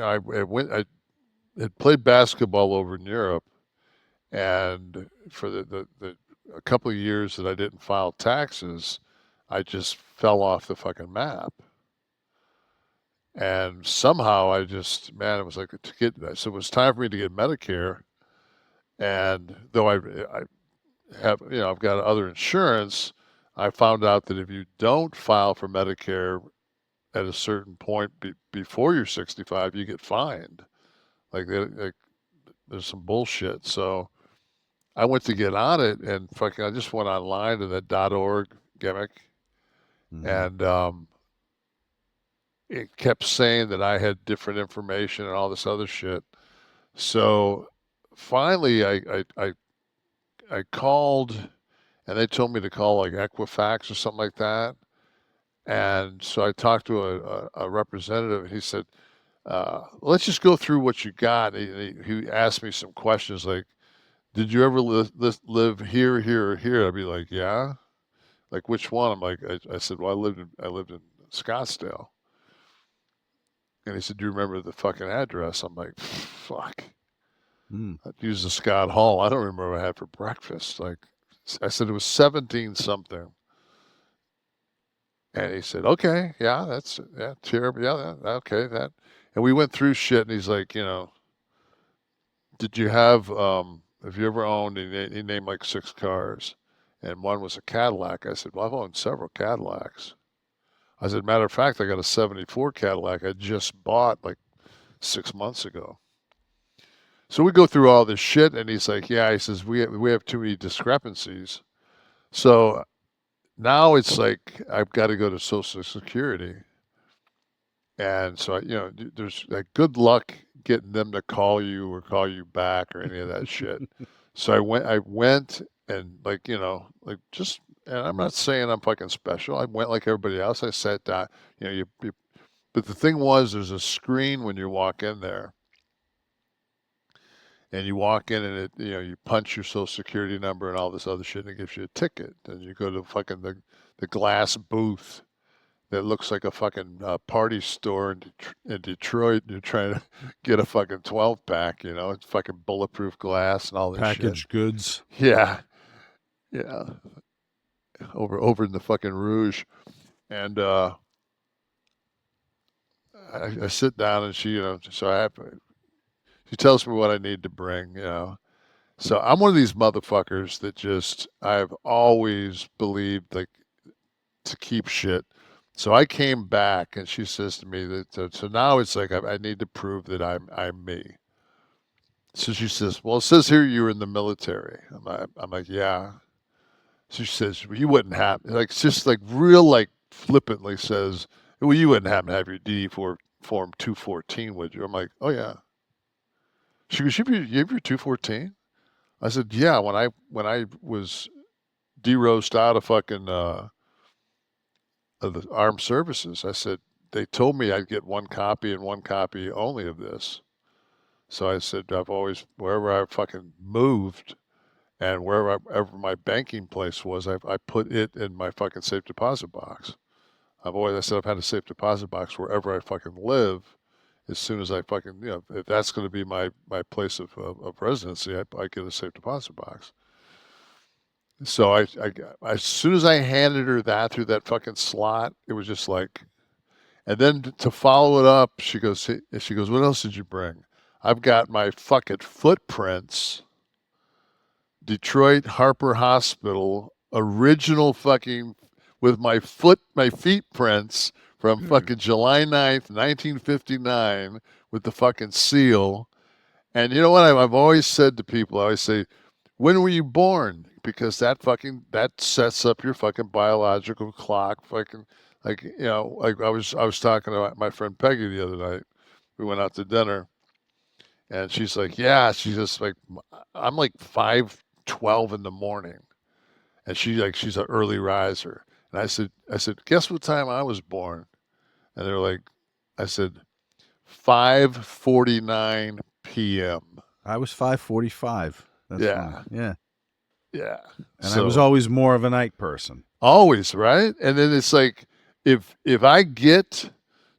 I had played basketball over in Europe, and for the a couple of years that I didn't file taxes, I just fell off the fucking map. And somehow I just, man, it was like to get, so it was time for me to get Medicare. And though I have, I've got other insurance, I found out that if you don't file for Medicare at a certain point before you're 65, you get fined. Like there's some bullshit. So I went to get on it, and fucking, I just went online to that .org gimmick, Mm-hmm. and it kept saying that I had different information and all this other shit. So finally, I called, and they told me to call like Equifax or something like that. And so I talked to a representative, and he said, "Let's just go through what you got." He asked me some questions like, "Did you ever live here, here, or here?" I'd be like, "Yeah." Like, which one? I'm like, I said, "Well, I lived in Scottsdale." And he said, "Do you remember the fucking address?" I'm like, "Fuck." Mm. I used the Scott Hall. I don't remember what I had for breakfast. Like, I said it was 17 something. And he said, "Okay, yeah, yeah, terrible. Yeah, okay, that." And we went through shit, and he's like, "Did you have you ever owned," he named like six cars, and one was a Cadillac. I said, "Well, I've owned several Cadillacs." I said, "Matter of fact, I got a 74 Cadillac I just bought like 6 months ago." So we go through all this shit, and he's like, "Yeah," he says, "we have too many discrepancies." So now it's like I've got to go to Social Security, and so there's like good luck getting them to call you or call you back or any of that shit. So I went and like like just, and I'm not saying I'm fucking special. I went like everybody else. I sat down, but the thing was, there's a screen when you walk in there, and you walk in, and you punch your social security number and all this other shit, and it gives you a ticket. And you go to fucking the glass booth that looks like a fucking party store in Detroit, and you're trying to get a fucking 12 pack. It's fucking bulletproof glass and all this shit. Packaged goods. Yeah, yeah, over in the fucking Rouge, and I sit down, and so she tells me what I need to bring. So I'm one of these motherfuckers that just I've always believed like to keep shit. So I came back, and she says to me that so now it's like I need to prove that I'm me. So she says, "Well, it says here you were in the military." I'm like, "Yeah." So she says, "Well, you wouldn't have," like, it's just like real like flippantly says, "Well, you wouldn't happen to have your DD4 form 214, would you?" I'm like, "Oh yeah." She goes, "You have your 214?" I said, "Yeah." When I was de-roast out of the armed services, I said, they told me I'd get one copy and one copy only of this. So I said, I've always, wherever I fucking moved and wherever my banking place was, I put it in my fucking safe deposit box. I said I've had a safe deposit box wherever I fucking live. As soon as I fucking, if that's going to be my place of residency, I get a safe deposit box. So as soon as I handed her that through that fucking slot, it was just like, and then to follow it up, she goes, "What else did you bring?" I've got my fucking footprints, Detroit Harper Hospital, original fucking, with my feet prints from Good. fucking July 9th, 1959, with the fucking seal. And you know what? I've always said to people, I always say, "When were you born?" Because that sets up your fucking biological clock. Fucking, like, like I was talking to my friend Peggy the other night. We went out to dinner, and she's like, "Yeah." She's just like, "I'm like 5:12 in the morning," and she's an early riser. And I said, "Guess what time I was born?" And they're like, I said, 5:49 p.m. I was 5:45. That's funny. Yeah, Yeah. yeah. And I was So always more of a night person. always, right? And then it's like, if I get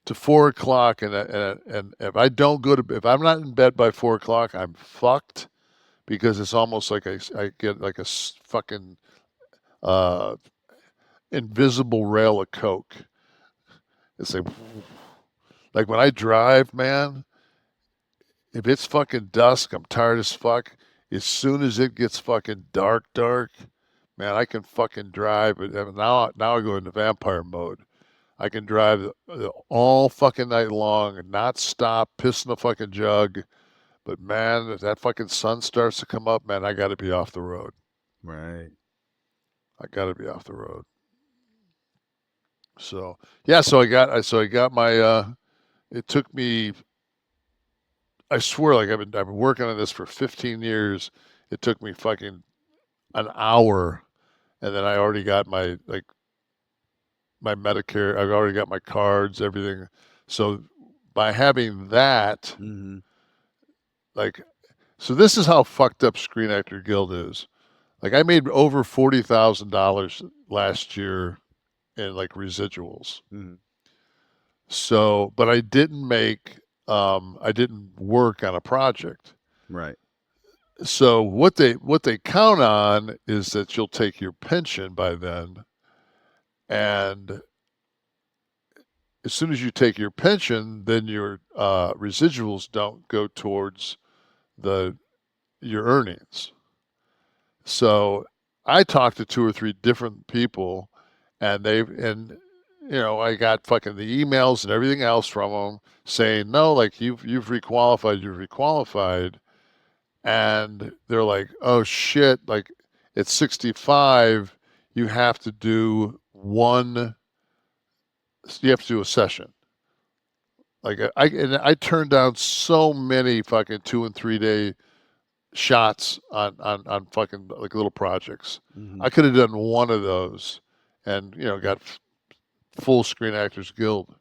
to 4 o'clock, and if I don't go to, if I'm not in bed by 4 o'clock, I'm fucked because it's almost like I get like a fucking uh, invisible rail of coke. It's like when I drive, man. If it's fucking dusk, I'm tired as fuck. As soon as it gets fucking dark, dark, man, I can fucking drive. Now I go into vampire mode. I can drive all fucking night long and not stop, piss in the fucking jug. But man, if that fucking sun starts to come up, man, I got to be off the road. Right. I got to be off the road. So yeah, so I got my. It took me. I swear, like I've been working on this for 15 years. It took me fucking an hour, and then I already got my Medicare. I've already got my cards, everything. So by having that, Mm-hmm. like, so this is how fucked up Screen Actor Guild is. Like, I made over $40,000 last year in like residuals. Mm-hmm. So, but I didn't work on a project. Right. So what they count on is that you'll take your pension by then, and as soon as you take your pension, then your residuals don't go towards the your earnings. So I talked to two or three different people, and I got fucking the emails and everything else from them saying no, like you've requalified, and they're like, oh shit, like at 65 you have to do a session. Like I turned down so many fucking 2 and 3 day shots on fucking like little projects. Mm-hmm. I could have done one of those, and got full Screen Actors Guild.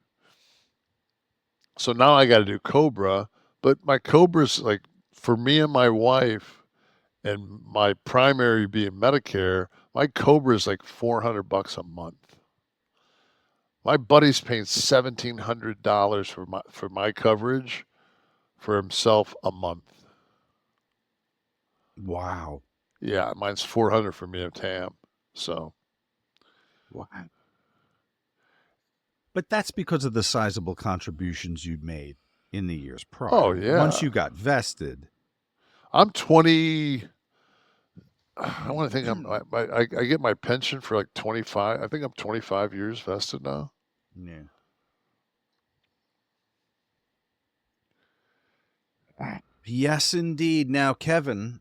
So now I got to do Cobra, but my Cobra's like for me and my wife, and my primary being Medicare. My Cobra is like $400 a month. My buddy's paying $1,700 for my coverage for himself a month. Wow. Yeah, mine's 400 for me and Tam. So, Wow. But that's because of the sizable contributions you'd made in the years oh prior. Once yeah, you got vested. I'm 20. I want to think I get my pension for like 25. I think I'm 25 years vested now. Yeah. Yes, indeed. Now, Kevin,